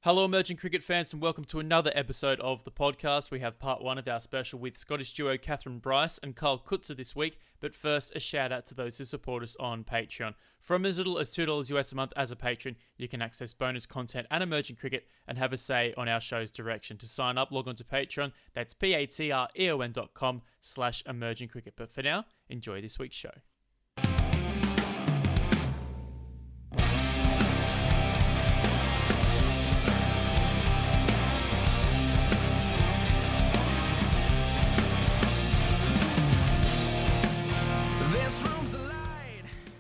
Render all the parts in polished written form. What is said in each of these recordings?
Hello, emerging cricket fans, and welcome to another episode of the podcast. We have part one of our special with Scottish duo Kathryn Bryce and Coetzer this week. But first, a shout out to those who support us on Patreon. From as little as $2 US a month as a patron, you can access bonus content and emerging cricket and have a say on our show's direction. To sign up, log on to Patreon. That's patreon.com/emerging cricket. But for now, enjoy this week's show.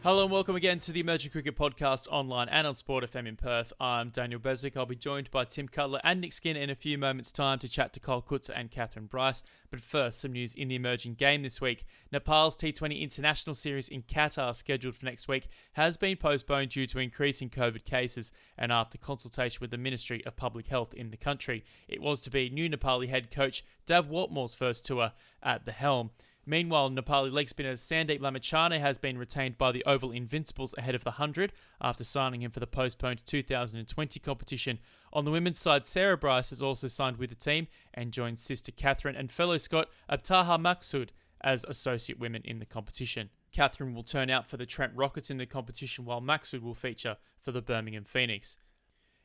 Hello and welcome again to the Emerging Cricket Podcast online and on Sport FM in Perth. I'm Daniel Beswick. I'll be joined by Tim Cutler and Nick Skinner in a few moments' time to chat to Coetzer and Kathryn Bryce. But first, some news in the emerging game this week. Nepal's T20 International Series in Qatar, scheduled for next week, has been postponed due to increasing COVID cases and after consultation with the Ministry of Public Health in the country. It was to be new Nepali head coach Dav Watmore's first tour at the helm. Meanwhile, Nepali leg spinner Sandeep Lamichhane has been retained by the Oval Invincibles ahead of the 100 after signing him for the postponed 2020 competition. On the women's side, Sarah Bryce has also signed with the team and joined sister Kathryn and fellow Scot Abtaha Maqsood as associate women in the competition. Kathryn will turn out for the Trent Rockets in the competition while Maqsood will feature for the Birmingham Phoenix.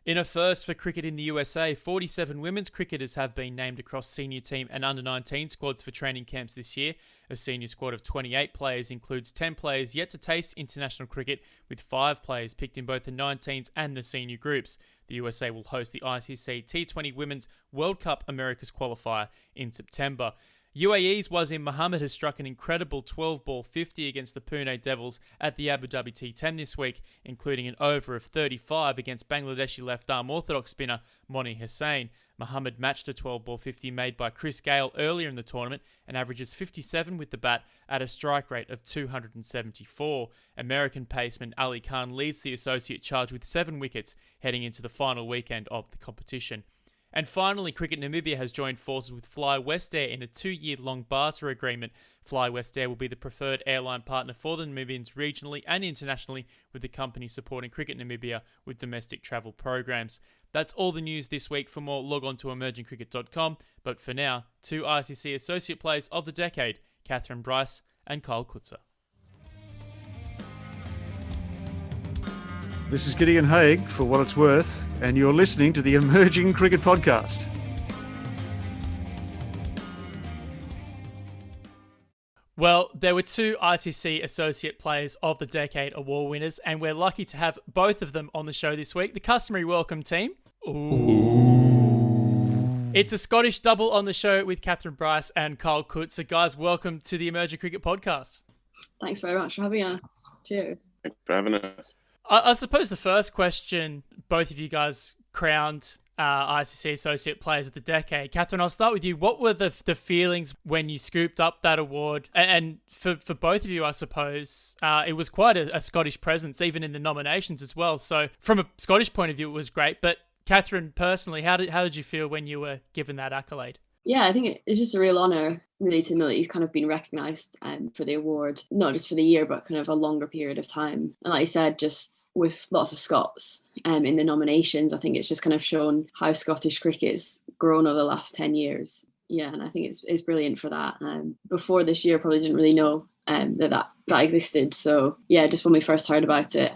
In a first for cricket in the USA, 47 women's cricketers have been named across senior team and under-19 squads for training camps this year. A senior squad of 28 players includes 10 players yet to taste international cricket, with 5 players picked in both the 19s and the senior groups. The USA will host the ICC T20 Women's World Cup Americas qualifier in September. UAE's Wasim Mohammed has struck an incredible 12-ball 50 against the Pune Devils at the Dhabi T10 this week, including an over of 35 against Bangladeshi left-arm orthodox spinner Moni Hussain. Mohammed matched a 12-ball 50 made by Chris Gale earlier in the tournament and averages 57 with the bat at a strike rate of 274. American paceman Ali Khan leads the associate charge with 7 wickets heading into the final weekend of the competition. And finally, Cricket Namibia has joined forces with Fly West Air in a 2-year-long barter agreement. Fly West Air will be the preferred airline partner for the Namibians regionally and internationally, with the company supporting Cricket Namibia with domestic travel programs. That's all the news this week. For more, log on to emergingcricket.com. But for now, 2 ICC Associate Players of the Decade, Kathryn Bryce and Coetzer. This is Gideon Haigh, for what it's worth, and you're listening to the Emerging Cricket Podcast. Well, there were 2 ICC Associate Players of the Decade award winners, and we're lucky to have both of them on the show this week. The customary welcome team. Ooh. It's a Scottish double on the show with Kathryn Bryce and Coetzer. Guys, welcome to the Emerging Cricket Podcast. Thanks very much for having us. Cheers. Thanks for having us. I suppose the first question, both of you guys crowned ICC Associate Players of the Decade. Kathryn, I'll start with you. What were the feelings when you scooped up that award? And for both of you, I suppose, it was quite a Scottish presence, even in the nominations as well. So from a Scottish point of view, it was great. But Kathryn, personally, how did you feel when you were given that accolade? Yeah, I think it's just a real honour, really, to know that you've kind of been recognised for the award, not just for the year, but kind of a longer period of time. And like I said, just with lots of Scots in the nominations, I think it's just kind of shown how Scottish cricket's grown over the last 10 years. Yeah, and I think it's brilliant for that. Before this year, probably didn't really know that existed. So yeah, just when we first heard about it,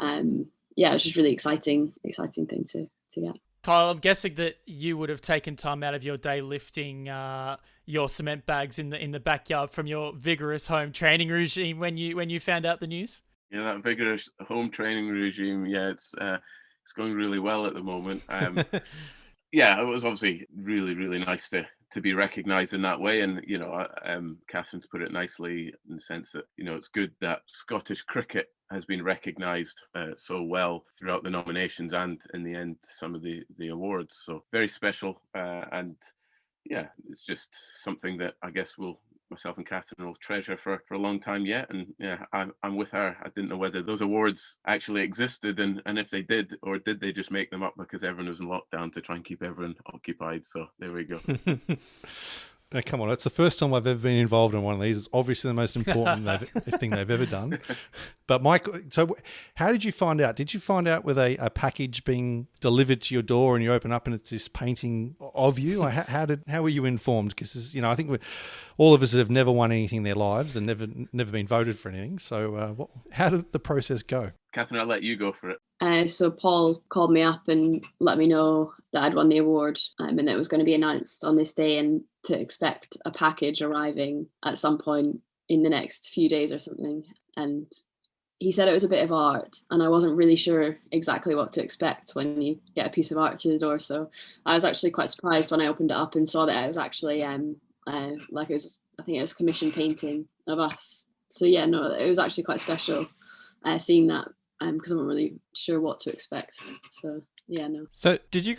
yeah, it was just really exciting thing to get. Kyle, I'm guessing that you would have taken time out of your day lifting your cement bags in the backyard from your vigorous home training regime when you found out the news. Yeah, that vigorous home training regime. Yeah, it's going really well at the moment. Yeah, it was obviously really, really nice to be recognised in that way. And Kathryn's put it nicely in the sense that it's good that Scottish cricket has been recognised so well throughout the nominations and in the end some of the awards. So very special, and yeah, it's just something that I guess myself and Kathryn will treasure for a long time yet. And yeah, I'm with her. I didn't know whether those awards actually existed and if they did, or did they just make them up because everyone was in lockdown to try and keep everyone occupied. So there we go. Now, come on, it's the first time I've ever been involved in one of these. It's obviously the most important thing they've ever done. But Mike, so how did you find out? Did you find out with a package being delivered to your door and you open up and it's this painting of you? Or how were you informed? Because I think all of us have never won anything in their lives and never been voted for anything. So how did the process go? Kathryn, I'll let you go for it. So Paul called me up and let me know that I'd won the award and it was going to be announced on this day and to expect a package arriving at some point in the next few days or something. And he said it was a bit of art and I wasn't really sure exactly what to expect when you get a piece of art through the door. So I was actually quite surprised when I opened it up and saw that it was actually I think it was commission painting of us. So yeah, no, it was actually quite special seeing that. Because I'm not really sure what to expect. So, yeah, no. So, did you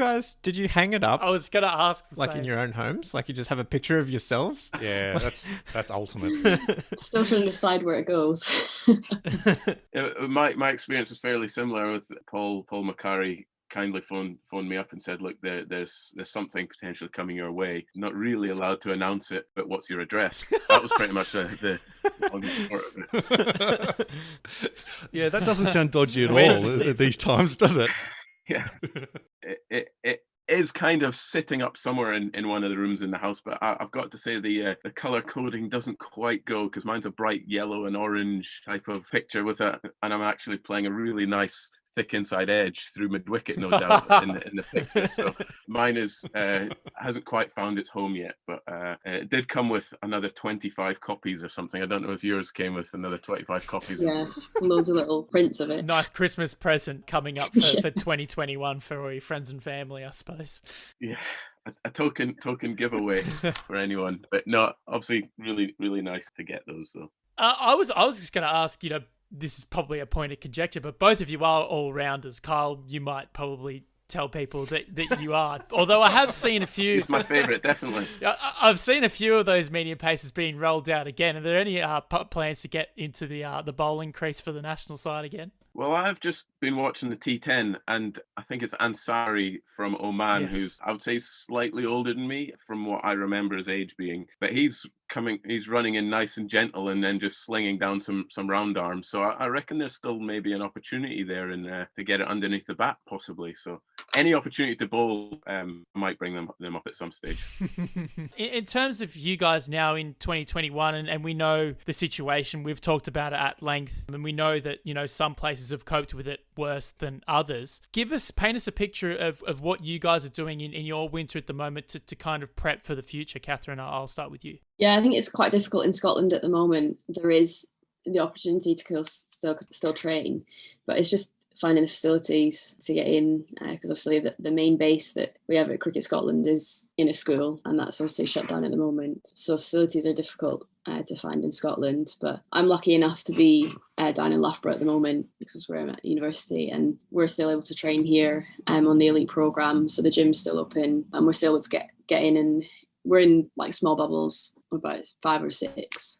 hang it up? I was going to ask the like same. in your own homes? Like you just have a picture of yourself? Yeah, that's ultimate. Still trying to decide where it goes. My experience was fairly similar with Paul McCarry. Kindly phoned me up and said, look, there's something potentially coming your way. Not really allowed to announce it, but what's your address? That was pretty much the long and short of it. Yeah, that doesn't sound dodgy at all at these times, does it? Yeah. It is kind of sitting up somewhere in one of the rooms in the house, but I've got to say the color coding doesn't quite go because mine's a bright yellow and orange type of picture and I'm actually playing a really nice thick inside edge through mid-wicket, no doubt, in the picture. So mine hasn't quite found its home yet, but it did come with another 25 copies or something. I don't know if yours came with another 25 copies. Yeah, loads of little prints of it. Nice Christmas present coming up for 2021 for all your friends and family, I suppose. Yeah. A token giveaway for anyone, but no, obviously really, really nice to get those though. I was just going to ask, this is probably a point of conjecture, but both of you are all-rounders. Kyle, you might probably tell people that you are. Although I have seen a few... He's my favourite, definitely. I've seen a few of those medium paces being rolled out again. Are there any plans to get into the bowling crease for the national side again? Well, I've just been watching the T10 and I think it's Ansari from Oman, Yes. who's, I would say, slightly older than me from what I remember his age being. But he's running in nice and gentle and then just slinging down some round arms. So I reckon there's still maybe an opportunity there to get it underneath the bat, possibly. So any opportunity to bowl, might bring them up at some stage. In terms of you guys now in 2021, and we know the situation, we've talked about it at length, and we know that, some places have coped with it worse than others. Paint us a picture of what you guys are doing in your winter at the moment to kind of prep for the future. Kathryn, I'll start with you. Yeah, I think it's quite difficult in Scotland at the moment. There is the opportunity to still train, but it's just finding the facilities to get in, because obviously the main base that we have at Cricket Scotland is in a school, and that's obviously shut down at the moment. So facilities are difficult to find in Scotland, but I'm lucky enough to be down in Loughborough at the moment because we're at university and we're still able to train here on the elite programme. So the gym's still open and we're still able to get in, and we're in like small bubbles, about 5 or 6.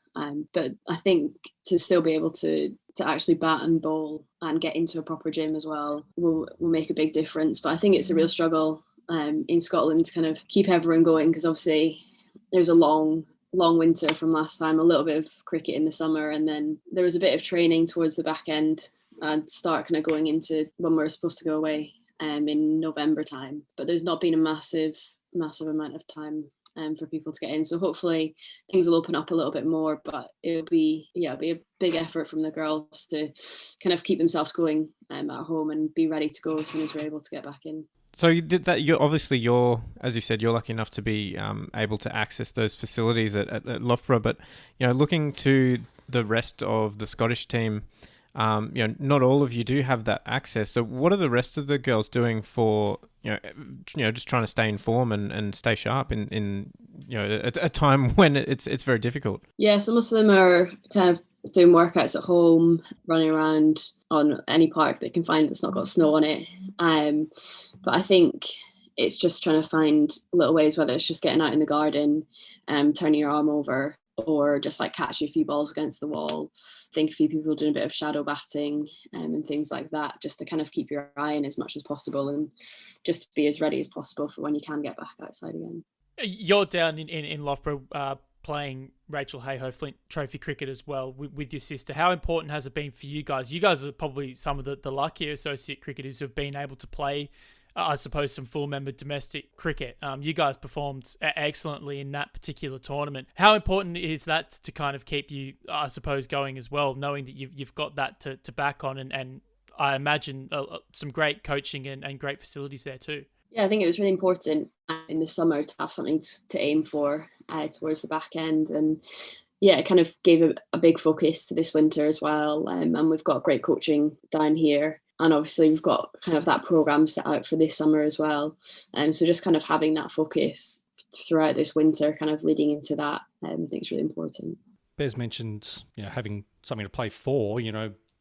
But I think to still be able to actually bat and bowl and get into a proper gym as well will make a big difference. But I think it's a real struggle in Scotland to kind of keep everyone going, because obviously there's a long winter from last time, a little bit of cricket in the summer, and then there was a bit of training towards the back end and start kind of going into when we're supposed to go away in November time. But there's not been a massive amount of time for people to get in. So hopefully things will open up a little bit more, but it'll be a big effort from the girls to kind of keep themselves going at home and be ready to go as soon as we're able to get back in. So you did that. You're as you said, you're lucky enough to be able to access those facilities at Loughborough. But looking to the rest of the Scottish team, not all of you do have that access. So what are the rest of the girls doing for just trying to stay in form and stay sharp in a time when it's very difficult? Yeah, so most of them are kind of doing workouts at home, running around on any park they can find that's not got snow on it. But I think it's just trying to find little ways, whether it's just getting out in the garden, turning your arm over, or just like catching a few balls against the wall. I think a few people doing a bit of shadow batting and things like that, just to kind of keep your eye in as much as possible and just be as ready as possible for when you can get back outside again. You're down in Loughborough playing Rachel Hayho Flint Trophy cricket as well with your sister. How important has it been for you guys? You guys are probably some of the luckier associate cricketers who have been able to play, I suppose, some full member domestic cricket. You guys performed excellently in that particular tournament. How important is that to kind of keep you, I suppose, going as well, knowing that you've got that to back on, and I imagine some great coaching and great facilities there too? Yeah, I think it was really important in the summer to have something to aim for towards the back end. And yeah, it kind of gave a big focus to this winter as well. And we've got great coaching down here. And obviously we've got kind of that programme set out for this summer as well. So just kind of having that focus throughout this winter, kind of leading into that, I think is really important. Bez mentioned, having something to play for.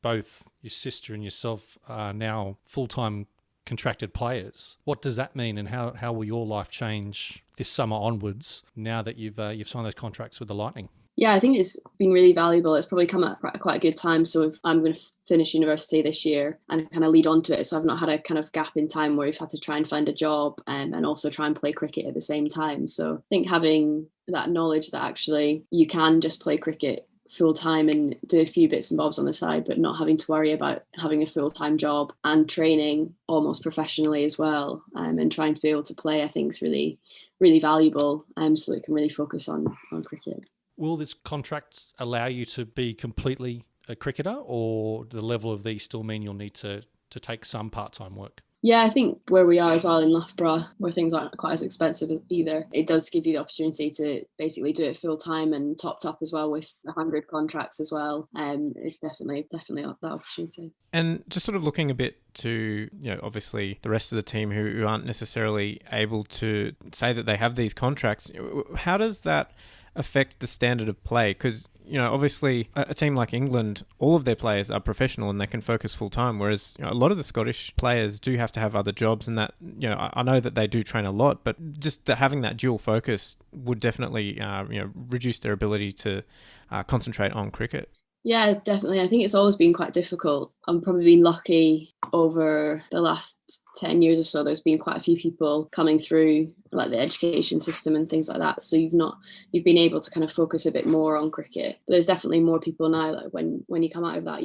Both your sister and yourself are now full-time contracted players. What does that mean, and how will your life change this summer onwards now that you've signed those contracts with the Lightning? Yeah, I think it's been really valuable. It's probably come at quite a good time. So I'm going to finish university this year and kind of lead on to it. So I've not had a kind of gap in time where we've had to try and find a job and also try and play cricket at the same time. So I think having that knowledge that actually you can just play cricket full time and do a few bits and bobs on the side, but not having to worry about having a full-time job and training almost professionally as well, and trying to be able to play, I think is really, really valuable, so that you can really focus on cricket. Will this contract allow you to be completely a cricketer, or the level of these still mean you'll need to take some part-time work? Yeah, I think where we are as well in Loughborough, where things aren't quite as expensive either, it does give you the opportunity to basically do it full time and topped up as well with 100 contracts as well. It's definitely that opportunity. And just sort of looking a bit to, obviously the rest of the team who aren't necessarily able to say that they have these contracts, how does that affect the standard of play? Because obviously a team like England, all of their players are professional and they can focus full time, whereas a lot of the Scottish players do have to have other jobs, and that, I know that they do train a lot, but just that having that dual focus would definitely reduce their ability to concentrate on cricket. Yeah, definitely. I think it's always been quite difficult. I'm probably been lucky over the last 10 years or so. There's been quite a few people coming through like the education system and things like that. So you've been able to kind of focus a bit more on cricket. But there's definitely more people now. Like when you come out of that,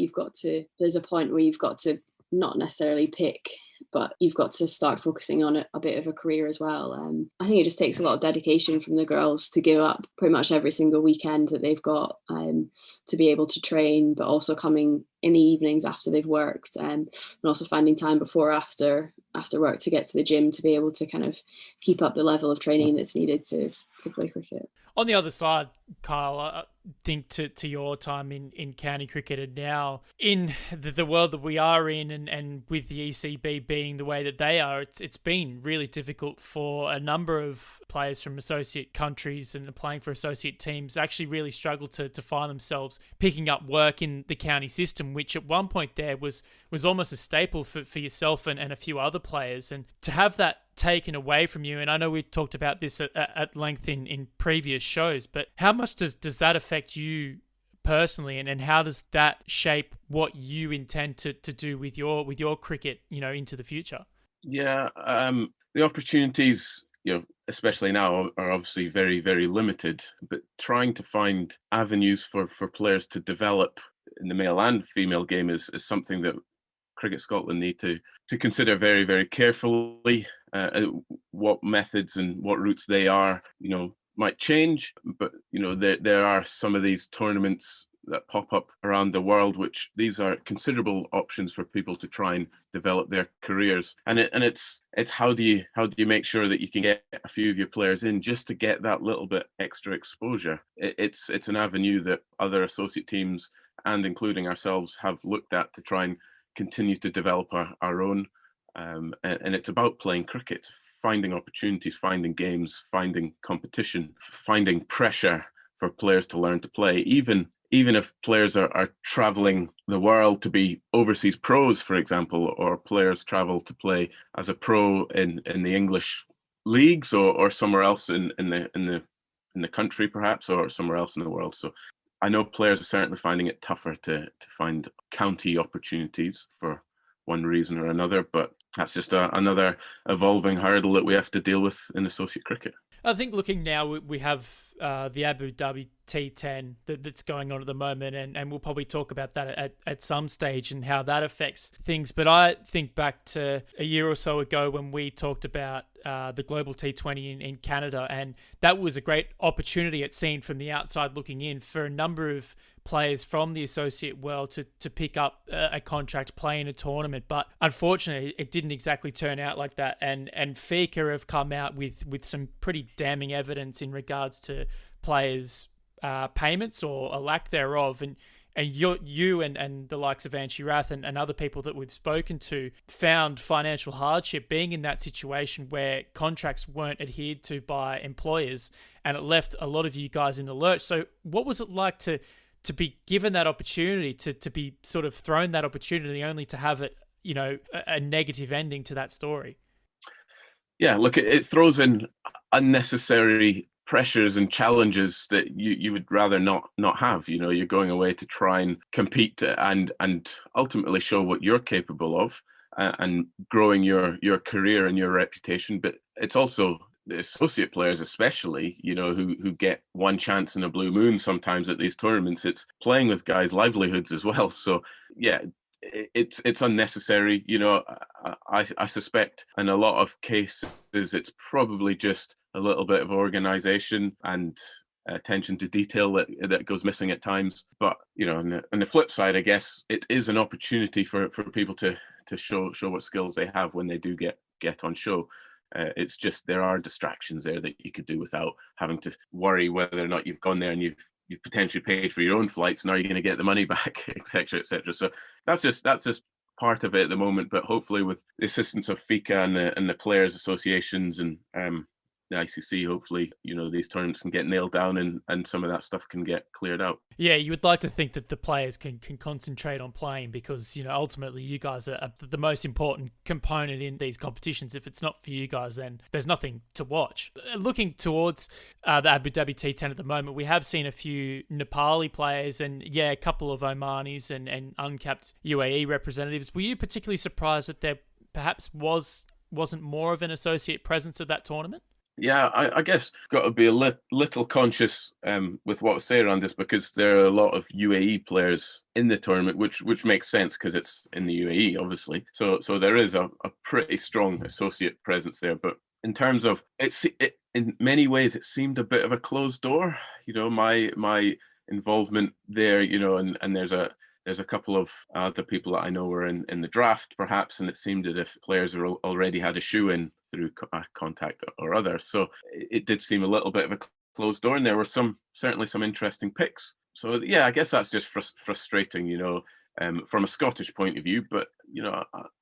there's a point where you've got to not necessarily pick, but you've got to start focusing on a bit of a career as well. I think it just takes a lot of dedication from the girls to give up pretty much every single weekend that they've got to be able to train, but also coming in the evenings after they've worked, and also finding time before or after work to get to the gym to be able to kind of keep up the level of training that's needed to play cricket. On the other side, Kyle, I think to your time in county cricket, and now in the world that we are in, and with the ECB being the way that they are, it's been really difficult for a number of players from associate countries and playing for associate teams actually really struggle to find themselves picking up work in the county system, which at one point there was almost a staple for yourself and a few other players. And to have that taken away from you, and I know we talked about this at length in previous shows, but how much does that affect you personally, and how does that shape what you intend to do with your cricket, into the future? Yeah, the opportunities, especially now, are obviously very, very limited, but trying to find avenues for players to develop in the male and female game is something that Cricket Scotland need to consider very, very carefully. What methods and what routes they are, might change, but there are some of these tournaments that pop up around the world, which these are considerable options for people to try and develop their careers. And it's how do you make sure that you can get a few of your players in just to get that little bit extra exposure? It's an avenue that other associate teams, and including ourselves, have looked at to try and continue to develop our own. And it's about playing cricket, finding opportunities, finding games, finding competition, finding pressure for players to learn to play. Even if players are traveling the world to be overseas pros, for example, or players travel to play as a pro in the English leagues or somewhere else in the country, perhaps, or somewhere else in the world. So I know players are certainly finding it tougher to find county opportunities for one reason or another, but that's just another evolving hurdle that we have to deal with in associate cricket. I think looking now, we have the Abu Dhabi T10 that's going on at the moment, and we'll probably talk about that at some stage and how that affects things. But I think back to a year or so ago when we talked about the Global T20 in Canada, and that was a great opportunity, it seemed from the outside looking in, for a number of players from the associate world to pick up a contract, play in a tournament. But unfortunately, it didn't exactly turn out like that. And FICA have come out with some pretty damning evidence in regards to players' payments or a lack thereof. And you and the likes of Anshi Rath and other people that we've spoken to found financial hardship being in that situation where contracts weren't adhered to by employers, and it left a lot of you guys in the lurch. So what was it like to be given that opportunity, to be sort of thrown that opportunity, only to have it, a negative ending to that story? Yeah, look, it throws in unnecessary pressures and challenges that you would rather not have. You're going away to try and compete and ultimately show what you're capable of, and growing your career and your reputation. But it's also the associate players, especially, who get one chance in a blue moon sometimes at these tournaments. It's playing with guys' livelihoods as well. So yeah, it's unnecessary. I suspect in a lot of cases it's probably just a little bit of organization and attention to detail that goes missing at times. But on the flip side, I guess it is an opportunity for people to show what skills they have when they do get on show. It's just there are distractions there that you could do without having to worry whether or not you've gone there and you've potentially paid for your own flights, and are you going to get the money back, etc., etc. So that's just part of it at the moment. But hopefully, with the assistance of FICA and the players' associations and the ICC, hopefully, these tournaments can get nailed down and some of that stuff can get cleared out. Yeah, you would like to think that the players can concentrate on playing, because, ultimately you guys are the most important component in these competitions. If it's not for you guys, then there's nothing to watch. Looking towards the Abu Dhabi T10 at the moment, we have seen a few Nepali players and, a couple of Omanis and uncapped UAE representatives. Were you particularly surprised that there perhaps wasn't more of an associate presence at that tournament? Yeah, I guess got to be a little conscious with what I say around this, because there are a lot of UAE players in the tournament, which makes sense because it's in the UAE, obviously. So there is a pretty strong associate presence there. But in terms of in many ways, it seemed a bit of a closed door. My involvement there, and there's a couple of other people that I know were in the draft, perhaps, and it seemed as if players already had a shoe in through contact or other. So it did seem a little bit of a closed door, and there were certainly some interesting picks. So yeah, I guess that's just frustrating, from a Scottish point of view. But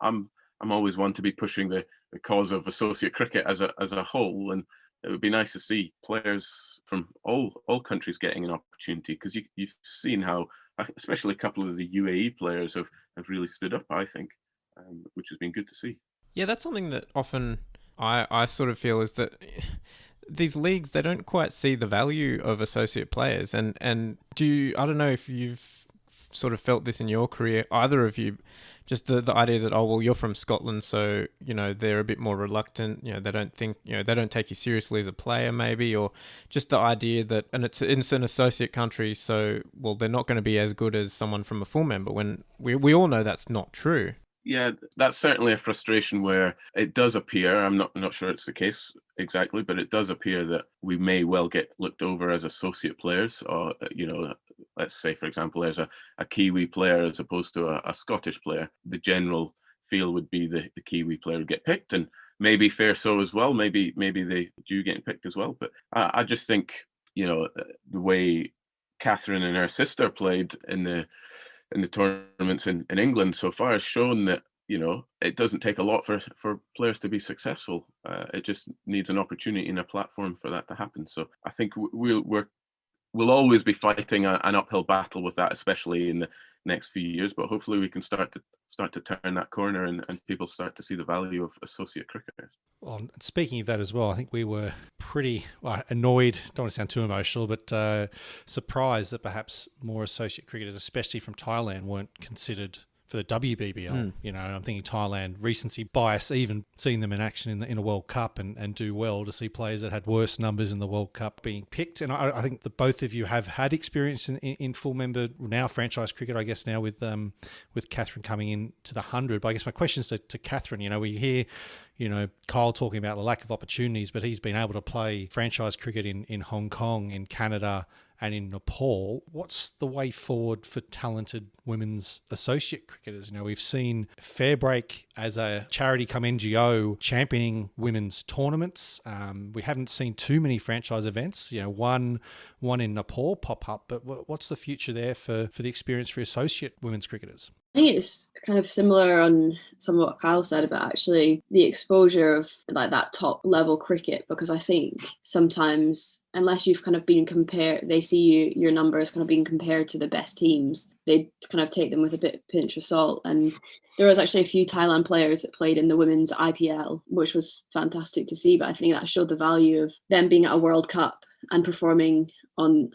I'm always one to be pushing the cause of associate cricket as a whole, and it would be nice to see players from all countries getting an opportunity, because you've seen how, especially a couple of the UAE players have really stood up, I think, which has been good to see. Yeah, that's something that often I sort of feel is that these leagues, they don't quite see the value of associate players. And I don't know if you've sort of felt this in your career, either of you, just the idea that, oh, well, you're from Scotland, so, they're a bit more reluctant, they don't think, they don't take you seriously as a player maybe, or just the idea that, and it's an associate country, so, well, they're not going to be as good as someone from a full member, when we all know that's not true. Yeah, that's certainly a frustration where it does appear, I'm not sure it's the case exactly, but it does appear that we may well get looked over as associate players, or, let's say, for example, there's a Kiwi player as opposed to a Scottish player. The general feel would be the Kiwi player would get picked, and maybe fair so as well. Maybe they do get picked as well. But I just think, the way Kathryn and her sister played in the tournaments in England so far has shown that, it doesn't take a lot for players to be successful. It just needs an opportunity and a platform for that to happen. So I think we'll always be fighting an uphill battle with that, especially in the next few years. But hopefully we can start to turn that corner and people start to see the value of associate cricketers. Well, speaking of that as well, I think we were pretty annoyed, don't want to sound too emotional, but surprised that perhaps more associate cricketers, especially from Thailand, weren't considered for the WBBL. You know, I'm thinking Thailand, recency bias, even seeing them in action in a World Cup and do well, to see players that had worse numbers in the World Cup being picked. And I think that both of you have had experience in full member, now franchise cricket, I guess, now with Kathryn coming in to the 100. But I guess my question is to Kathryn. You know, we hear, you know, Kyle talking about the lack of opportunities, but he's been able to play franchise cricket in Hong Kong, in Canada, and in Nepal. What's the way forward for talented women's associate cricketers? You know, we've seen Fairbreak as a charity come NGO championing women's tournaments. We haven't seen too many franchise events. You know, one in Nepal pop up, but what's the future there for the experience for associate women's cricketers? I think it's kind of similar on some of what Kyle said about actually the exposure of like that top level cricket, because I think sometimes unless you've kind of been compared, they see your numbers kind of being compared to the best teams, they kind of take them with a pinch of salt. And there was actually a few Thailand players that played in the women's IPL, which was fantastic to see. But I think that showed the value of them being at a World Cup and performing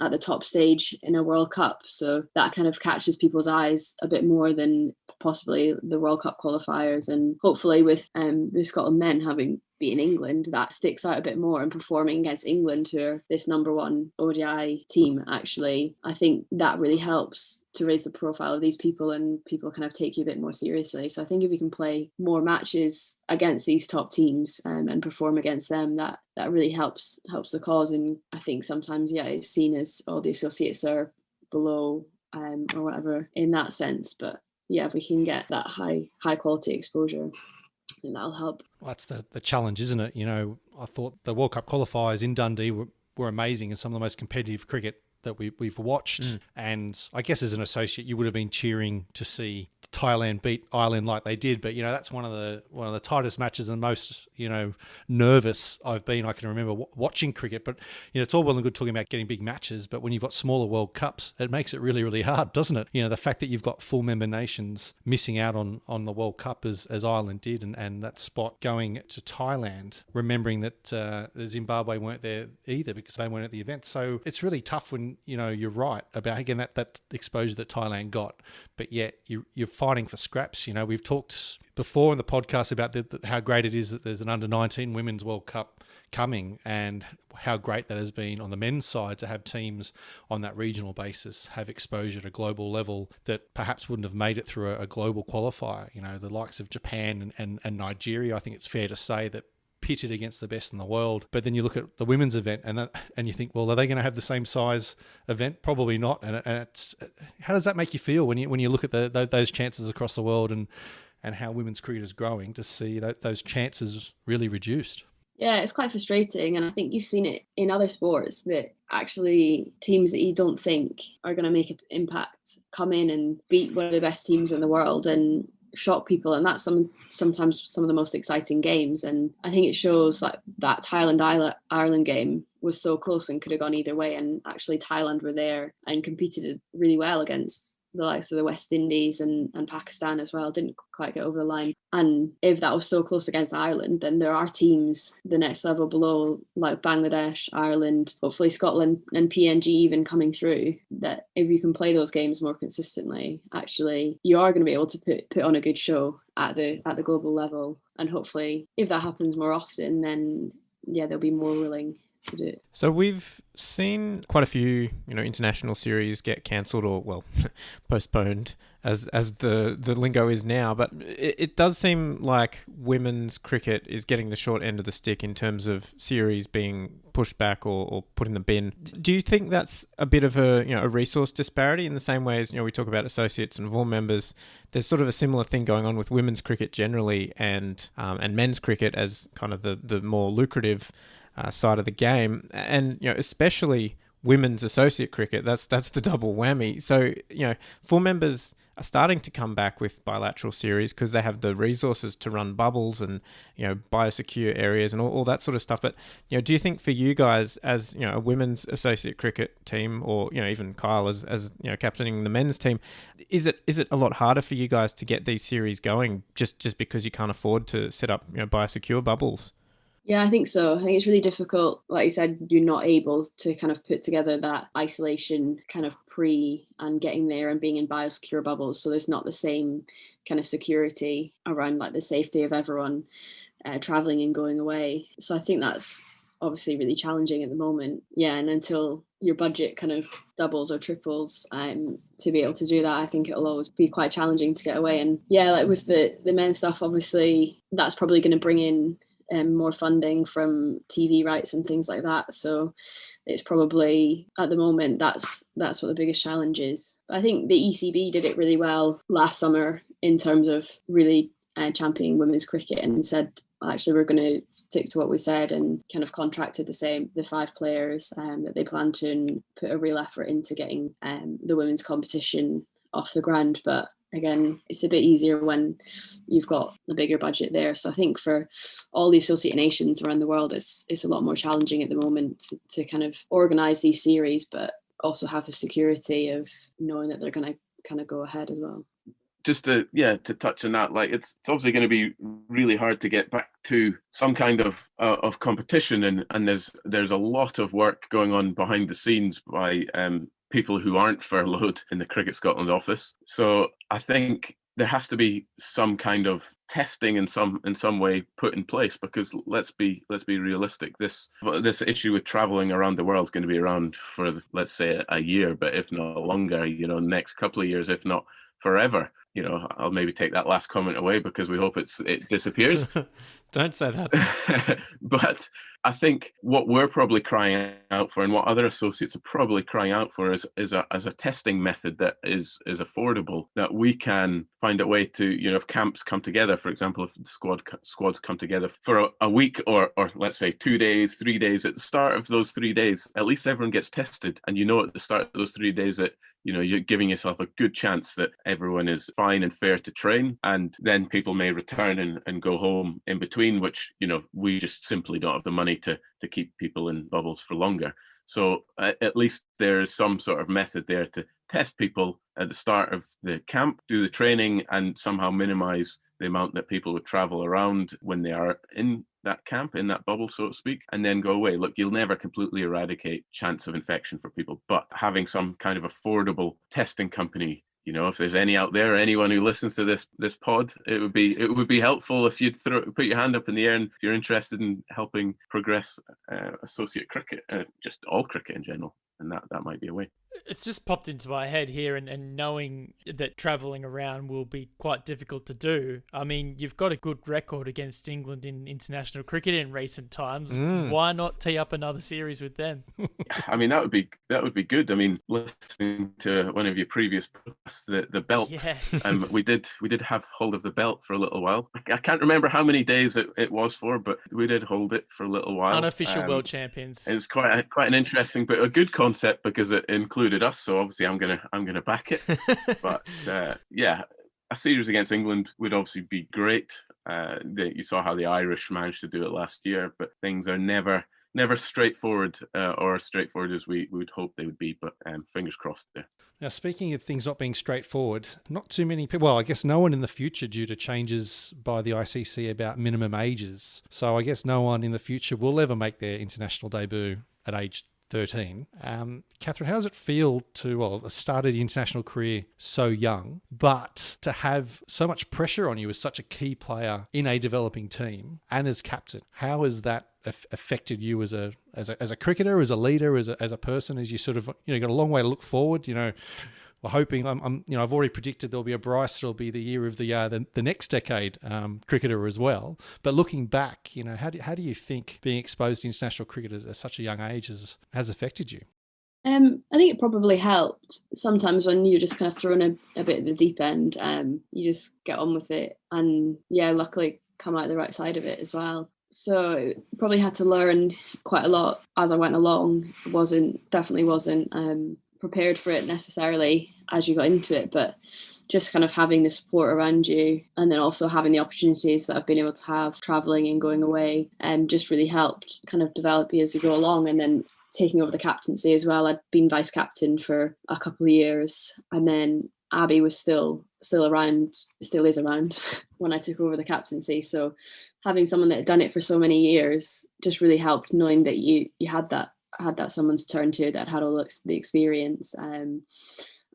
at the top stage in a World Cup. So that kind of catches people's eyes a bit more than possibly the World Cup qualifiers. And hopefully with the Scotland men having beaten England, that sticks out a bit more, and performing against England, who are this number one ODI team, actually, I think that really helps to raise the profile of these people, and people kind of take you a bit more seriously. So I think if we can play more matches against these top teams and perform against them, that really helps the cause. And I think sometimes, it's seen as, the associates are below or whatever in that sense. But if we can get that high quality exposure, and that'll help. Well, that's the challenge, isn't it? You know, I thought the World Cup qualifiers in Dundee were amazing, and some of the most competitive cricket that we've watched. And I guess as an associate, you would have been cheering to see Thailand beat Ireland like they did. But, you know, that's one of the tightest matches and the most, you know, nervous I can remember watching cricket. But, you know, it's all well and good talking about getting big matches, but when you've got smaller World Cups, it makes it really, really hard, doesn't it? You know, the fact that you've got full member nations missing out on the World Cup as Ireland did, and that spot going to Thailand, remembering that Zimbabwe weren't there either because they weren't at the event. So it's really tough when, you know, you're right about, again, that exposure that Thailand got, but yet you're fighting for scraps. You know, we've talked before in the podcast about how great it is that there's an under-19 Women's World Cup coming, and how great that has been on the men's side to have teams on that regional basis have exposure to global level that perhaps wouldn't have made it through a global qualifier. You know, the likes of Japan and Nigeria, I think it's fair to say that pitted against the best in the world. But then you look at the women's event and you think, well, are they going to have the same size event? Probably not. And it's, how does that make you feel when you look at those chances across the world and how women's cricket is growing, to see those chances really reduced? Yeah, it's quite frustrating. And I think you've seen it in other sports, that actually teams that you don't think are going to make an impact come in and beat one of the best teams in the world and shock people. And that's sometimes some of the most exciting games. And I think it shows like that Thailand-Ireland game was so close and could have gone either way. And actually Thailand were there and competed really well against the likes of the West Indies and Pakistan as well. Didn't quite get over the line. And if that was so close against Ireland, then there are teams the next level below, like Bangladesh, Ireland, hopefully Scotland and PNG even coming through, that if you can play those games more consistently, actually you are going to be able to put on a good show at the global level. And hopefully if that happens more often, then they'll be more willing to do it. So we've seen quite a few, you know, international series get cancelled or, postponed as the lingo is now. But it does seem like women's cricket is getting the short end of the stick in terms of series being pushed back or put in the bin. Do you think that's a bit of a resource disparity, in the same way as, you know, we talk about associates and VAR members? There's sort of a similar thing going on with women's cricket generally and men's cricket as kind of the more lucrative side of the game, and, you know, especially women's associate cricket, that's the double whammy. So, you know, full members are starting to come back with bilateral series because they have the resources to run bubbles and, you know, biosecure areas and all that sort of stuff. But, you know, do you think for you guys as, you know, a women's associate cricket team, or, you know, even Kyle as you know, captaining the men's team, is it a lot harder for you guys to get these series going just because you can't afford to set up, you know, biosecure bubbles? Yeah, I think so. I think it's really difficult. Like you said, you're not able to kind of put together that isolation kind of pre and getting there and being in biosecure bubbles. So there's not the same kind of security around like the safety of everyone traveling and going away. So I think that's obviously really challenging at the moment. Yeah, and until your budget kind of doubles or triples to be able to do that, I think it'll always be quite challenging to get away. And yeah, like with the men's stuff, obviously that's probably going to bring in more funding from TV rights and things like that. So it's probably at the moment that's what the biggest challenge is. But I think the ECB did it really well last summer in terms of really championing women's cricket and said, actually, we're going to stick to what we said, and kind of contracted the 5 players that they plan to, and put a real effort into getting the women's competition off the ground. But again, it's a bit easier when you've got a bigger budget there. So I think for all the associate nations around the world, it's a lot more challenging at the moment to kind of organise these series, but also have the security of knowing that they're going to kind of go ahead as well. Just to touch on that, like it's obviously going to be really hard to get back to some kind of competition, and there's a lot of work going on behind the scenes by people who aren't furloughed in the Cricket Scotland office. So I think there has to be some kind of testing in some way put in place, because let's be realistic. This issue with traveling around the world is going to be around for, let's say, a year, but if not longer, next couple of years, if not forever. I'll maybe take that last comment away because we hope it disappears. Don't say that. But I think what we're probably crying out for, and what other associates are probably crying out for, is a testing method that is affordable, that we can find a way to, if camps come together, for example, if squads come together for a week, or let's say 2 days, 3 days, at the start of those 3 days, at least everyone gets tested, and at the start of those 3 days that you're giving yourself a good chance that everyone is fine and fair to train, and then people may return and go home in between, which, we just simply don't have the money to keep people in bubbles for longer. So at least there's some sort of method there to test people at the start of the camp, do the training, and somehow minimize the amount that people would travel around when they are in that camp, in that bubble, so to speak, and then go away. Look, you'll never completely eradicate chance of infection for people, but having some kind of affordable testing company, if there's any out there, anyone who listens to this pod, it would be helpful if you'd put your hand up in the air, and if you're interested in helping progress associate cricket, just all cricket in general, and that might be a way. It's just popped into my head here, and knowing that travelling around will be quite difficult to do. I mean, you've got a good record against England in international cricket in recent times. Why not tee up another series with them? I mean, that would be good. I mean, listening to one of your previous podcasts, the belt. Yes. We did have hold of the belt for a little while. I can't remember how many days it was for, but we did hold it for a little while. Unofficial world champions. It was quite an interesting, but a good concept, because it included us, so obviously I'm gonna back it. But a series against England would obviously be great. You saw how the Irish managed to do it last year, but things are never straightforward, or as straightforward as we would hope they would be. But fingers crossed there. Now, speaking of things not being straightforward, not too many people, well, I guess no one in the future, due to changes by the ICC about minimum ages. So I guess no one in the future will ever make their international debut at age 13. Kathryn, how does it feel to start an international career so young, but to have so much pressure on you as such a key player in a developing team and as captain? How has that affected you as a cricketer, as a leader, as a person, as you sort of got a long way to look forward? We're hoping. I've already predicted there'll be a Bryce. It'll be the year of the next decade cricketer as well. But looking back, how do you think being exposed to international cricket at such a young age has affected you? I think it probably helped. Sometimes when you're just kind of thrown a bit at the deep end, you just get on with it, and luckily come out the right side of it as well. So probably had to learn quite a lot as I went along. Definitely wasn't prepared for it necessarily as you got into it, but just kind of having the support around you, and then also having the opportunities that I've been able to have traveling and going away, just really helped kind of develop you as you go along. And then taking over the captaincy as well, I'd been vice captain for a couple of years, and then Abby was still still is around when I took over the captaincy. So having someone that had done it for so many years just really helped, knowing that you had that someone to turn to that had all the experience.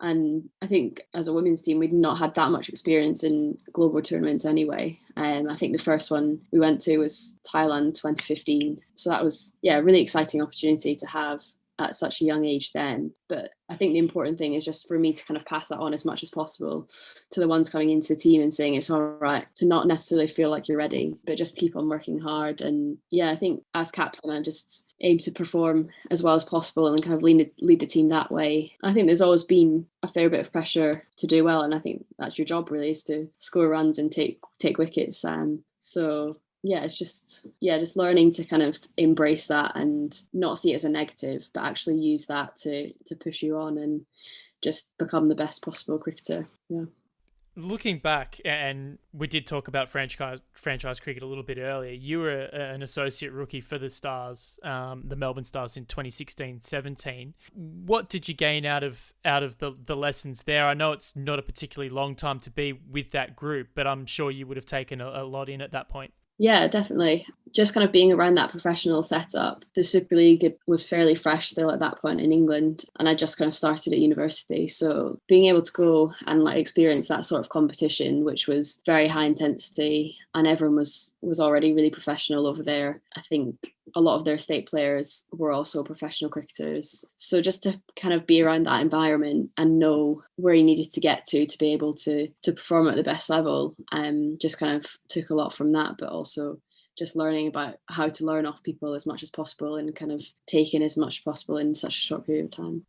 And I think as a women's team, we'd not had that much experience in global tournaments anyway. I think the first one we went to was Thailand 2015. So that was, a really exciting opportunity to have at such a young age then. But I think the important thing is just for me to kind of pass that on as much as possible to the ones coming into the team and saying it's all right to not necessarily feel like you're ready, but just keep on working hard. And I think as captain, I just aim to perform as well as possible and kind of lead the team that way. I think there's always been a fair bit of pressure to do well, and I think that's your job really, is to score runs and take wickets. It's just learning to kind of embrace that and not see it as a negative, but actually use that to push you on and just become the best possible cricketer. Yeah. Looking back, and we did talk about franchise cricket a little bit earlier, you were an associate rookie for the Stars, the Melbourne Stars in 2016-17. What did you gain out of the lessons there? I know it's not a particularly long time to be with that group, but I'm sure you would have taken a lot in at that point. Yeah, definitely. Just kind of being around that professional setup. The Super League was fairly fresh still at that point in England, and I just kind of started at university. So being able to go and experience that sort of competition, which was very high intensity, and everyone was already really professional over there. I think a lot of their state players were also professional cricketers. So just to kind of be around that environment and know where you needed to get to be able to perform at the best level, just kind of took a lot from that, but also just learning about how to learn off people as much as possible and kind of take in as much as possible in such a short period of time.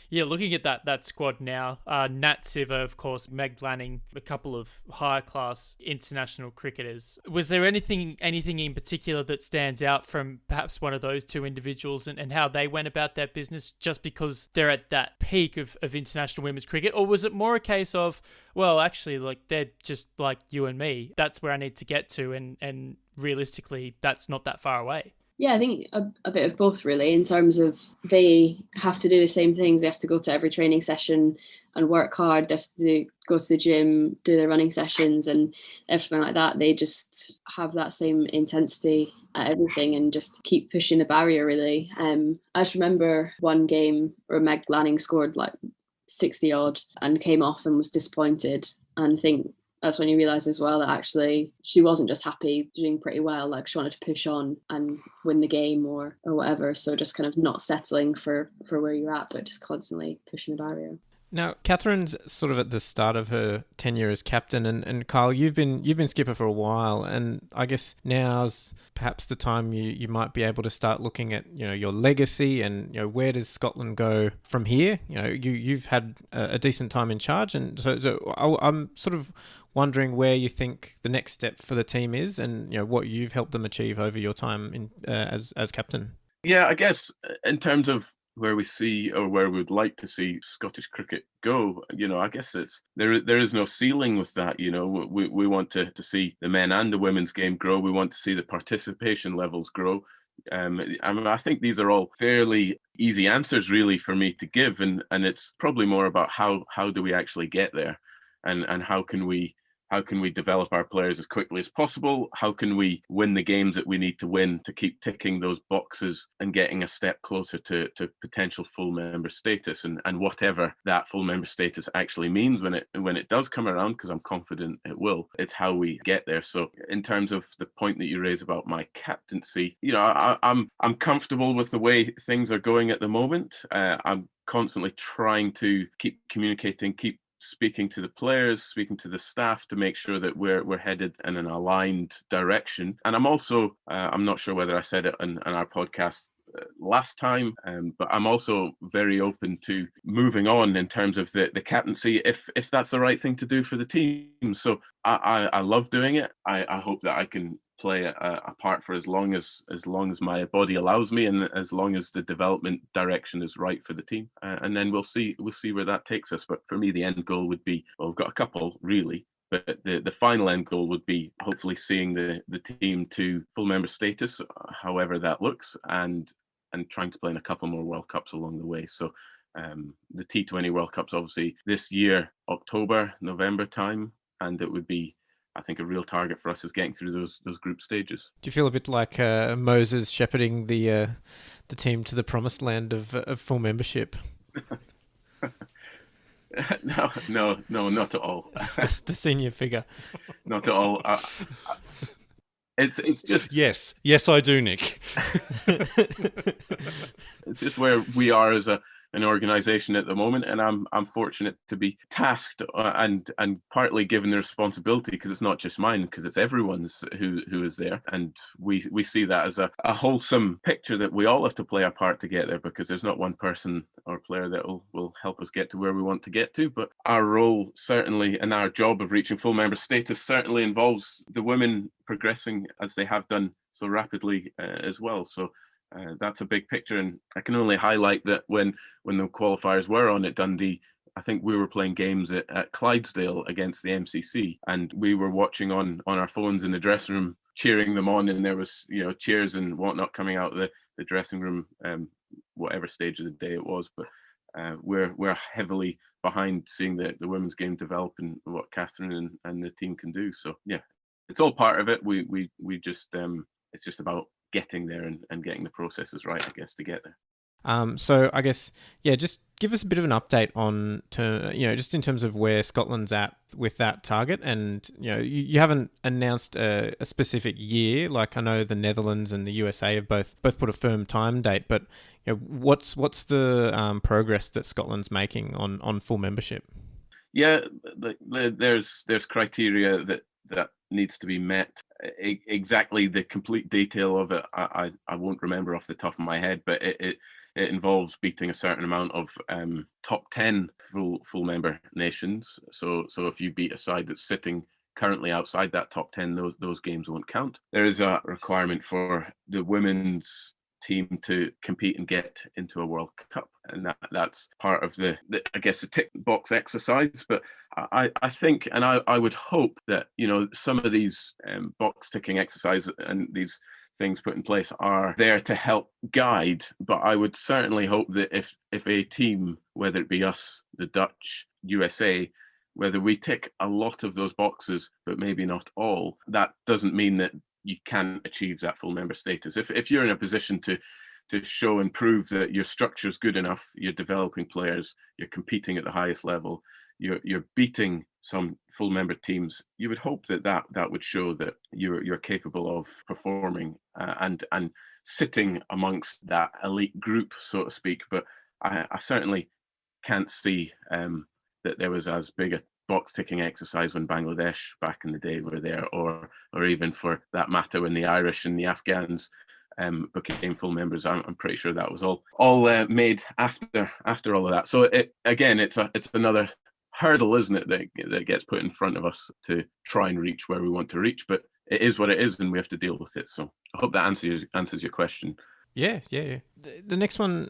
Yeah, looking at that squad now, Nat Siva, of course, Meg Lanning, a couple of higher class international cricketers. Was there anything in particular that stands out from perhaps one of those two individuals and how they went about their business just because they're at that peak of international women's cricket? Or was it more a case of, well, actually, they're just like you and me. That's where I need to get to, and realistically, that's not that far away? Yeah, I think a bit of both really, in terms of they have to do the same things. They have to go to every training session and work hard. They have to go to the gym, do their running sessions and everything like that. They just have that same intensity at everything and just keep pushing the barrier really. I just remember one game where Meg Lanning scored 60 odd and came off and was disappointed. And I think that's when you realise as well that actually she wasn't just happy doing pretty well, she wanted to push on and win the game or whatever. So just kind of not settling for where you're at, but just constantly pushing the barrier. Now, Kathryn's sort of at the start of her tenure as captain, and Kyle, you've been skipper for a while, and I guess now's perhaps the time you might be able to start looking at your legacy and where does Scotland go from here. You've had a decent time in charge, and so I'm sort of wondering where you think the next step for the team is, and what you've helped them achieve over your time in as captain. Yeah, I guess in terms of where we see or where we'd like to see Scottish cricket go, I guess it's there is no ceiling with that. We want to see the men and the women's game grow. We want to see the participation levels grow. I think these are all fairly easy answers really for me to give, and it's probably more about how do we actually get there, and how can we develop our players as quickly as possible? How can we win the games that we need to win to keep ticking those boxes and getting a step closer to potential full member status, and whatever that full member status actually means when it does come around, because I'm confident it will. It's how we get there. So in terms of the point that you raise about my captaincy, I'm comfortable with the way things are going at the moment. I'm constantly trying to keep communicating, keep speaking to the players, speaking to the staff to make sure that we're headed in an aligned direction. And I'm also, I'm not sure whether I said it on our podcast last time, but I'm also very open to moving on in terms of the captaincy if that's the right thing to do for the team. So I love doing it. I hope that I can play a part for as long as my body allows me, and as long as the development direction is right for the team, and then we'll see where that takes us. But for me, the end goal would be, well, we've got a couple really, but the final end goal would be hopefully seeing the team to full member status, however that looks, and trying to play in a couple more World Cups along the way. So The T20 World Cup's obviously this year, October, November time, and it would be, I think, a real target for us is getting through those group stages. Do you feel a bit like Moses shepherding the team to the promised land of full membership? No, not at all. The senior figure. Not at all. It's just Yes, I do, Nick. it's just where we are as an organization at the moment, and I'm fortunate to be tasked and partly given the responsibility, because it's not just mine, because it's everyone's who is there, and we see that as a wholesome picture that we all have to play our part to get there, because there's not one person or player that will help us get to where we want to get to. But our role certainly, and our job of reaching full member status certainly involves the women progressing as they have done so rapidly as well. So that's a big picture, and I can only highlight that when the qualifiers were on at Dundee, I think we were playing games at Clydesdale against the MCC, and we were watching on our phones in the dressing room, cheering them on, and there was cheers and whatnot coming out of the dressing room, whatever stage of the day it was. But we're heavily behind seeing the women's game develop and what Kathryn and the team can do. So yeah, it's all part of it. We just it's just about getting there and getting the processes right, I guess, to get there. So I guess, just give us a bit of an update on, just in terms of where Scotland's at with that target. And, you haven't announced a specific year. Like, I know the Netherlands and the USA have both put a firm time date, but what's the progress that Scotland's making on full membership? Yeah, there's criteria that needs to be met. Exactly the complete detail of it, I won't remember off the top of my head, but it involves beating a certain amount of top 10 full member nations. So if you beat a side that's sitting currently outside that top 10, those games won't count. There is a requirement for the women's team to compete and get into a World Cup, and that's part of the I guess the tick box exercise. But I think, and I would hope that some of these box ticking exercises and these things put in place are there to help guide. But I would certainly hope that if a team, whether it be us, the Dutch, USA, whether we tick a lot of those boxes but maybe not all, that doesn't mean that you can achieve that full member status. If you're in a position to show and prove that your structure is good enough, you're developing players, you're competing at the highest level, you're beating some full member teams, you would hope that would show that you're capable of performing and sitting amongst that elite group, so to speak. But I certainly can't see that there was as big a box ticking exercise when Bangladesh back in the day were there, or even for that matter when the Irish and the Afghans became full members. I'm pretty sure that was all made after all of that. So it's another hurdle, isn't it, that gets put in front of us to try and reach where we want to reach. But it is what it is, and we have to deal with it. So I hope that answers your question. Yeah. The next one.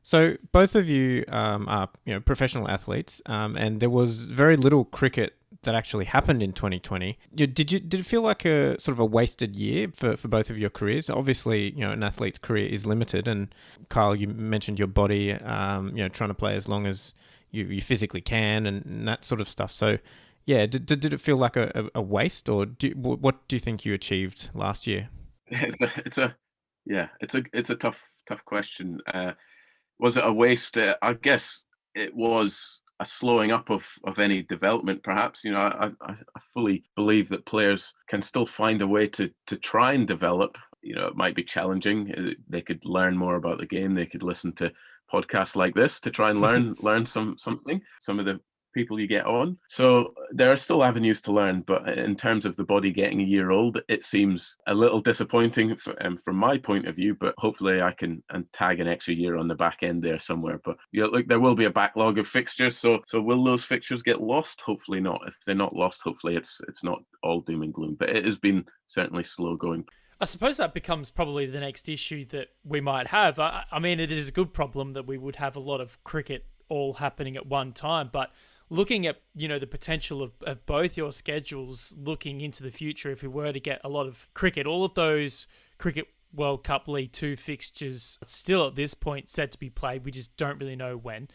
So both of you are professional athletes, and there was very little cricket that actually happened in 2020. Did it feel like a sort of a wasted year for both of your careers? Obviously, an athlete's career is limited, and Kyle, you mentioned your body, trying to play as long as you physically can and that sort of stuff. So, yeah, did it feel like a waste, or what do you think you achieved last year? It's a tough question. Was it a waste? I guess it was a slowing up of any development, perhaps. I fully believe that players can still find a way to try and develop. It might be challenging. They could learn more about the game. They could listen to podcasts like this to try and learn something. Some of the people you get on. So there are still avenues to learn, but in terms of the body getting a year old, it seems a little disappointing from my point of view, but hopefully I can tag an extra year on the back end there somewhere. But look, there will be a backlog of fixtures, so will those fixtures get lost? Hopefully not. If they're not lost, hopefully it's not all doom and gloom, but it has been certainly slow going. I suppose that becomes probably the next issue that we might have. I mean, it is a good problem that we would have a lot of cricket all happening at one time, but looking at, the potential of both your schedules, looking into the future, if we were to get a lot of cricket, all of those cricket World Cup League 2 fixtures still at this point set to be played. We just don't really know when.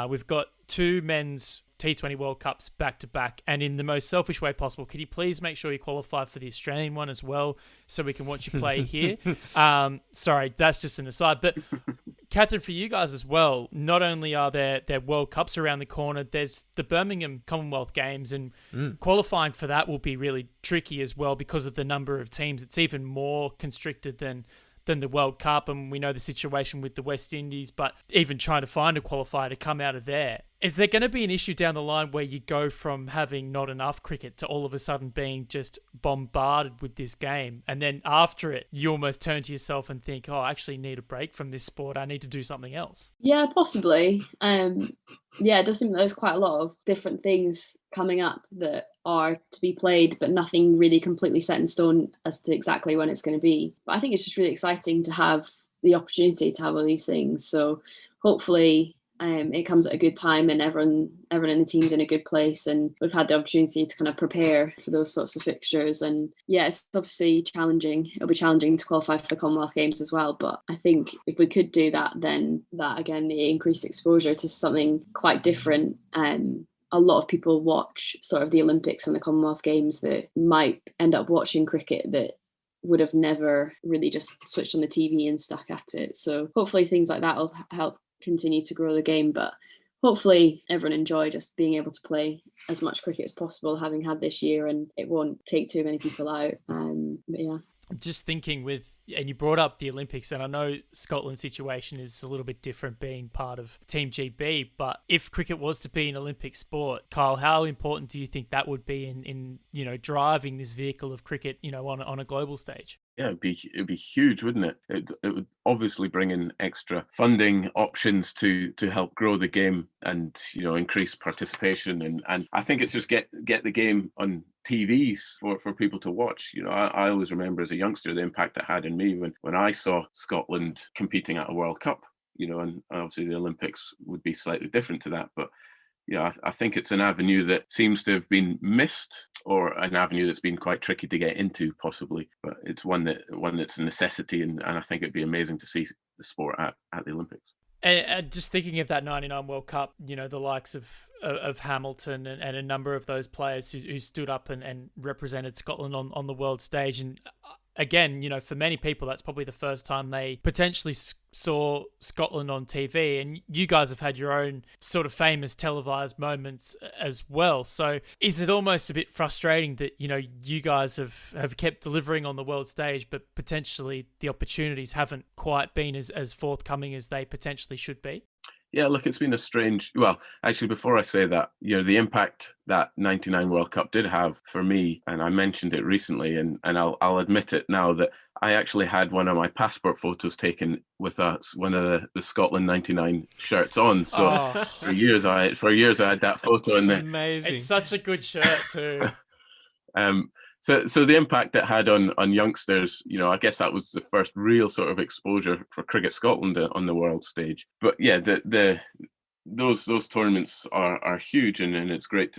We've got 2 men's T20 World Cups back to back, and in the most selfish way possible, could you please make sure you qualify for the Australian one as well so we can watch you play here? Sorry, that's just an aside. But Kathryn, for you guys as well, not only are there World Cups around the corner, there's the Birmingham Commonwealth Games, and qualifying for that will be really tricky as well because of the number of teams. It's even more constricted than the World Cup, and we know the situation with the West Indies, but even trying to find a qualifier to come out of there. Is there going to be an issue down the line where you go from having not enough cricket to all of a sudden being just bombarded with this game, and then after it, you almost turn to yourself and think, oh, I actually need a break from this sport. I need to do something else? Yeah, possibly. It does seem that there's quite a lot of different things coming up that are to be played, but nothing really completely set in stone as to exactly when it's going to be. But I think it's just really exciting to have the opportunity to have all these things. So hopefully it comes at a good time and everyone in the team's in a good place, and we've had the opportunity to kind of prepare for those sorts of fixtures. And yeah, it's obviously challenging. It'll be challenging to qualify for the Commonwealth Games as well, but I think if we could do that, then that again, the increased exposure to something quite different. A lot of people watch sort of the Olympics and the Commonwealth Games that might end up watching cricket that would have never really just switched on the TV and stuck at it. So hopefully things like that will help continue to grow the game, but hopefully everyone enjoy just being able to play as much cricket as possible, having had this year, and it won't take too many people out. But yeah. Just thinking and you brought up the Olympics, and I know Scotland's situation is a little bit different being part of Team GB, but if cricket was to be an Olympic sport, Kyle, how important do you think that would be in driving this vehicle of cricket, on a global stage? Yeah, it'd be huge, wouldn't it? It would obviously bring in extra funding options to help grow the game and increase participation, and I think it's just get the game on TVs for people to watch. I always remember as a youngster the impact that had in me when I saw Scotland competing at a World Cup. And obviously the Olympics would be slightly different to that, but I think it's an avenue that seems to have been missed, or an avenue that's been quite tricky to get into, possibly. But it's one that's a necessity, and I think it'd be amazing to see the sport at the Olympics. And just thinking of that 99 World Cup, the likes of Hamilton and a number of those players who stood up and represented Scotland on the world stage. And again, for many people, that's probably the first time they potentially saw Scotland on TV. And you guys have had your own sort of famous televised moments as well. So is it almost a bit frustrating that, you guys have kept delivering on the world stage, but potentially the opportunities haven't quite been as forthcoming as they potentially should be? Yeah, look, it's been a strange... Well, actually, before I say that, the impact that 99 World Cup did have for me, and I mentioned it recently, and I'll admit it now, that I actually had one of my passport photos taken with one of the Scotland 99 shirts on. So for years I had that photo in there. Amazing. It's such a good shirt too. So the impact it had on youngsters, I guess that was the first real sort of exposure for Cricket Scotland on the world stage. But yeah, those tournaments are huge, and it's great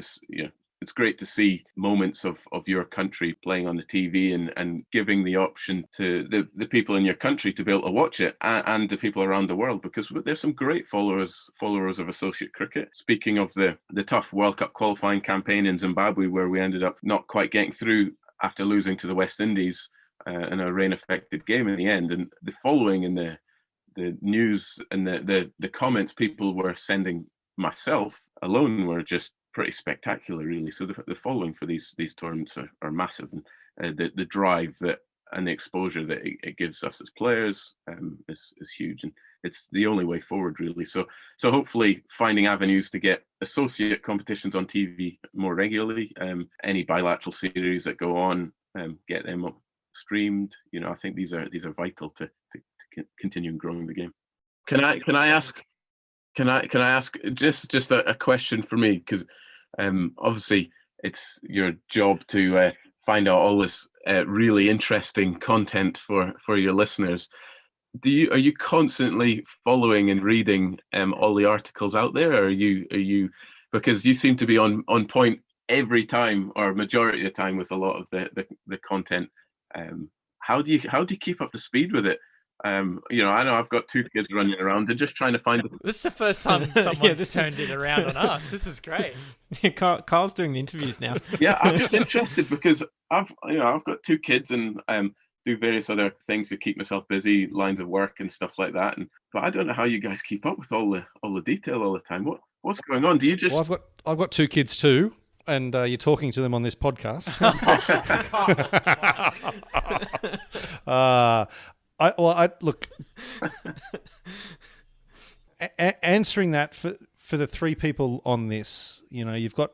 to see moments of your country playing on the TV and giving the option to the people in your country to be able to watch it, and the people around the world, because there's some great followers of associate cricket. Speaking of the tough World Cup qualifying campaign in Zimbabwe, where we ended up not quite getting through after losing to the West Indies in a rain-affected game in the end, and the following and the news and the comments people were sending myself alone were just pretty spectacular, really. So the following for these tournaments are massive, and the drive that and the exposure that it gives us as players is huge, and it's the only way forward, really. So hopefully finding avenues to get associate competitions on TV more regularly, any bilateral series that go on, get them up streamed. I think these are vital to continue growing the game. Can I ask just a question for me, because obviously it's your job to find out all this really interesting content for your listeners. Are you constantly following and reading all the articles out there, or are you because you seem to be on point every time, or majority of the time, with a lot of the content how do you keep up to speed with it? I know I've got 2 kids running around. They're just trying to find. This is the first time someone's turned it around on us. This is great. Carl's doing the interviews now. Yeah, I'm just interested because I've got 2 kids and do various other things to keep myself busy, lines of work and stuff like that. But I don't know how you guys keep up with all the detail all the time. What's going on? Do you just? Well, I've got 2 kids too, and you're talking to them on this podcast. Look. Answering that for the 3 people on this, you've got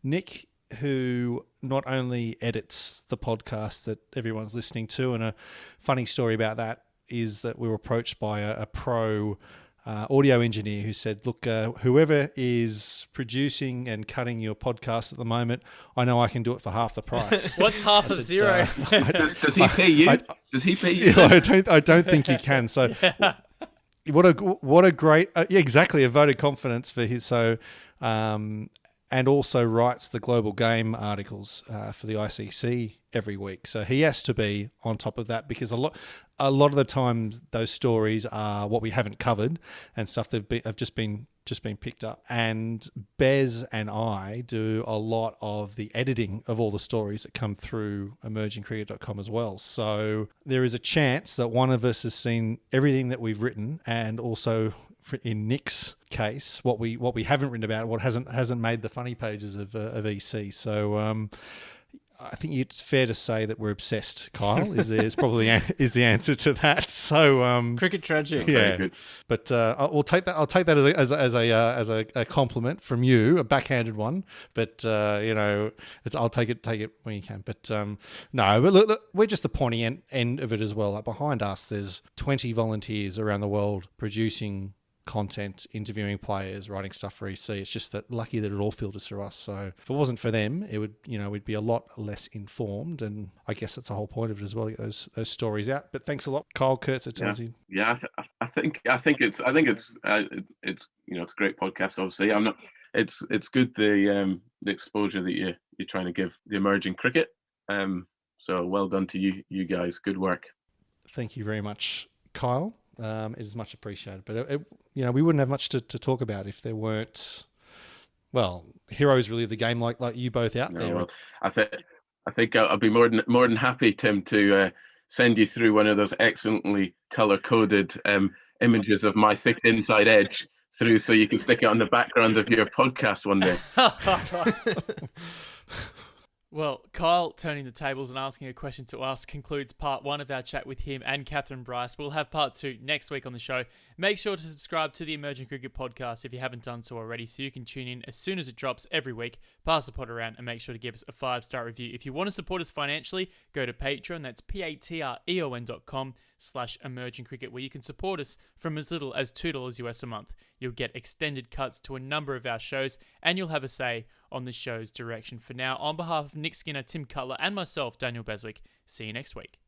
Nick, who not only edits the podcast that everyone's listening to, and a funny story about that is that we were approached by a pro audio engineer who said, look, whoever is producing and cutting your podcast at the moment, I know I can do it for half the price. What's half of zero? Does he pay you? Does he pay you? I don't think he can. So what a great, exactly, a vote of confidence for his. So, and also writes the Global Game articles for the ICC every week. So he has to be on top of that, because a lot of the time those stories are what we haven't covered and stuff that have just been picked up. And Bez and I do a lot of the editing of all the stories that come through emergingcricket.com as well. So there is a chance that one of us has seen everything that we've written, and also in Nick's case, what we haven't written about, what hasn't made the funny pages of EC. So I think it's fair to say that we're obsessed. Kyle is probably is the answer to that. So cricket tragic. Yeah, but I'll take that. I'll take that as a compliment from you, a backhanded one. But I'll take it when you can. But no, but look, we're just the pointy end of it as well. Like behind us, there's 20 volunteers around the world producing content, interviewing players, writing stuff for EC. It's just that lucky that it all filters through us. So if it wasn't for them, it would, we'd be a lot less informed. And I guess that's the whole point of it as well, to get those stories out. But thanks a lot, Kyle Coetzer. Yeah, I think it's it's a great podcast. Obviously, It's good the exposure that you're trying to give the emerging cricket. So well done to you guys. Good work. Thank you very much, Kyle. It is much appreciated. But we wouldn't have much to talk about if there weren't, heroes really of the game like you both out there. Well, I think I'll be more than happy, Tim, to send you through one of those excellently color-coded images of my thick inside edge through, so you can stick it on the background of your podcast one day. Well, Kyle turning the tables and asking a question to us concludes part 1 of our chat with him and Kathryn Bryce. We'll have part 2 next week on the show. Make sure to subscribe to the Emerging Cricket Podcast if you haven't done so already, so you can tune in as soon as it drops every week. Pass the pod around and make sure to give us a 5-star review. If you want to support us financially, go to Patreon. That's patreon.com/Emerging Cricket, where you can support us from as little as $2 US a month. You'll get extended cuts to a number of our shows, and you'll have a say on the show's direction. For now, on behalf of Nick Skinner, Tim Cutler, and myself, Daniel Beswick, see you next week.